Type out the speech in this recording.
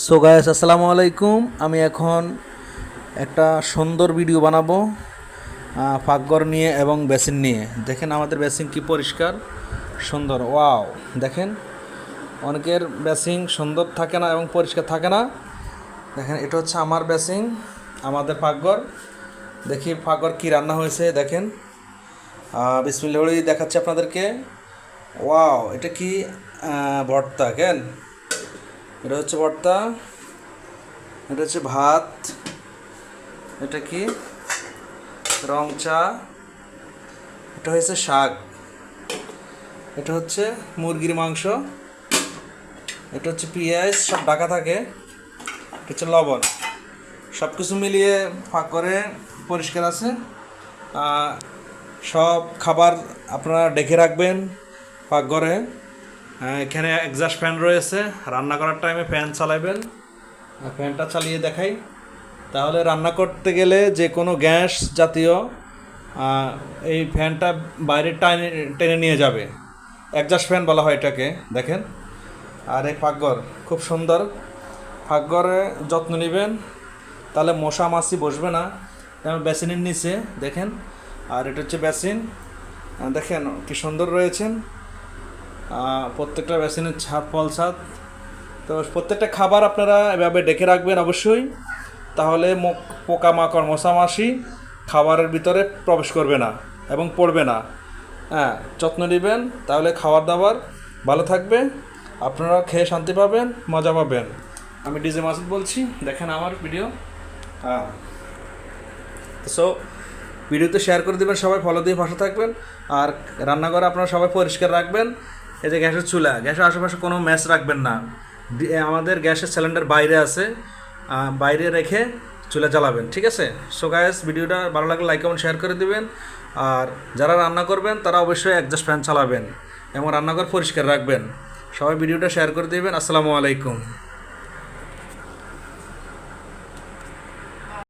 So guys, আসসালামু আলাইকুম। আমি এখন একটা সুন্দর ভিডিও বানাবো পাকঘর নিয়ে এবং বেসিন নিয়ে। দেখেন আমাদের বেসিন কি পরিষ্কার সুন্দর, ওয়াও। দেখেন অনেকের বেসিন সুন্দর থাকে না এবং পরিষ্কার থাকে না। দেখেন এটা হচ্ছে আমার বেসিন, আমাদের পাকঘর। দেখি পাকঘর কি রান্না হয়েছে দেখেন। বিসমিল্লাহ বলেই দেখাচ্ছি আপনাদেরকে। ওয়াও, এটা কি ভর্তা কেন? এটা হচ্ছে ভর্তা, এটা হচ্ছে ভাত, এটা কি রং চা, এটা হচ্ছে শাক, এটা হচ্ছে মুরগির মাংস, এটা হচ্ছে পেঁয়াজ, সব ঢাকা থাকে, এটা হচ্ছে লবণ। সব কিছু মিলিয়ে ফাঁক করে পরিষ্কার আছে। সব খাবার আপনারা ডেকে রাখবেন পাকঘরে। এখানে এক্সস্ট ফ্যান রয়েছে, রান্না করার টাইমে ফ্যান চালাবেন। ফ্যানটা চালিয়ে দেখাই, তাহলে রান্না করতে গেলে যে কোনো গ্যাস জাতীয় এই ফ্যানটা বাইরে টেনে নিয়ে যাবে। এক্সস্ট ফ্যান বলা হয় এটাকে, দেখেন। আর এই পাকঘর খুব সুন্দর, পাকঘরে যত্ন নেবেন, তাহলে মশা মাছি বসবে না। যেমন বেসিনের নিচে দেখেন, আর এটা হচ্ছে বেসিন, দেখেন কি সুন্দর রয়েছেন। প্রত্যেকটা বেসিনের ছাদ, ফল ছাদ। তো প্রত্যেকটা খাবার আপনারা এভাবে ডেকে রাখবেন অবশ্যই, তাহলে পোকামাকড় মশামাছি খাবারের ভিতরে প্রবেশ করবে না এবং পড়বে না। যত্ন নেবেন, তাহলে খাবার দাবার ভালো থাকবে, আপনারা খেয়ে শান্তি পাবেন, মজা পাবেন। আমি ডিজে মাসুদ বলছি, দেখেন আমার ভিডিও। সো ভিডিওতে শেয়ার করে দেবেন, সবাই ফলো দিয়ে পাশে থাকবেন। আর রান্নাঘরে আপনারা সবাই পরিষ্কার রাখবেন। এই যে গ্যাসের চুলা, গ্যাসের আশেপাশে কোনো ম্যাচ রাখবেন না। আমাদের গ্যাসের সিলিন্ডার বাইরে আছে, বাইরে রেখে চুলা জ্বালাবেন, ঠিক আছে? সো গাইস, ভিডিওটা ভালো লাগলে লাইক এবং শেয়ার করে দিবেন। আর যারা রান্না করবেন তারা অবশ্যই এক্সস্ট ফ্যান চালাবেন এবং রান্নাঘর পরিষ্কার রাখবেন। সবাই ভিডিওটা শেয়ার করে দিবেন। আসসালামু আলাইকুম।